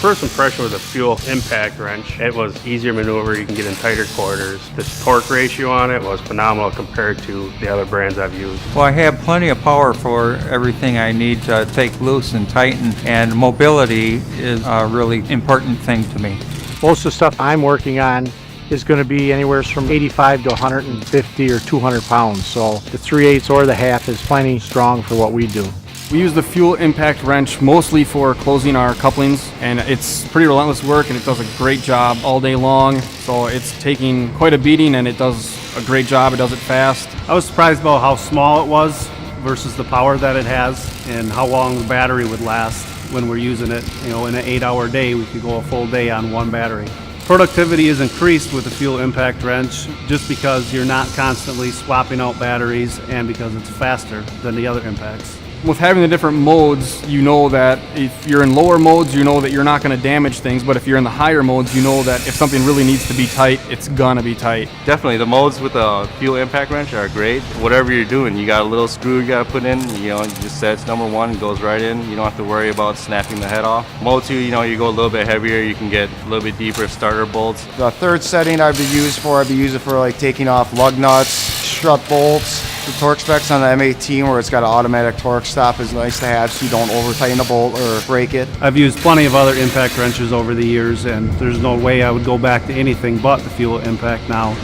First impression with a fuel impact wrench, it was easier maneuver, you can get in tighter quarters. The torque ratio on it was phenomenal compared to the other brands I've used. Well, I have plenty of power for everything I need to take loose and tighten, and mobility is a really important thing to me. Most of the stuff I'm working on is going to be anywhere from 85 to 150 or 200 pounds. So the 3/8 or the half is plenty strong for what we do. We use the fuel impact wrench mostly for closing our couplings, and it's pretty relentless work and it does a great job all day long. So it's taking quite a beating and it does a great job, it does it fast. I was surprised about how small it was versus the power that it has and how long the battery would last when we're using it. You know, in an 8-hour day, we could go a full day on one battery. Productivity is increased with the fuel impact wrench just because you're not constantly swapping out batteries and because it's faster than the other impacts. With having the different modes, you know that if you're in lower modes, you know that you're not going to damage things, but if you're in the higher modes, you know that if something really needs to be tight, it's gonna be tight. Definitely, the modes with the fuel impact wrench are great. Whatever you're doing, you got a little screw you got to put in, you know, you just set it's number 1, it goes right in. You don't have to worry about snapping the head off. Mode 2, you know, you go a little bit heavier, you can get a little bit deeper starter bolts. The third setting I'd be using for like taking off lug nuts, strut bolts. The torque specs on the M18 where it's got an automatic torque stop is nice to have so you don't over tighten the bolt or break it. I've used plenty of other impact wrenches over the years and there's no way I would go back to anything but the fuel impact now.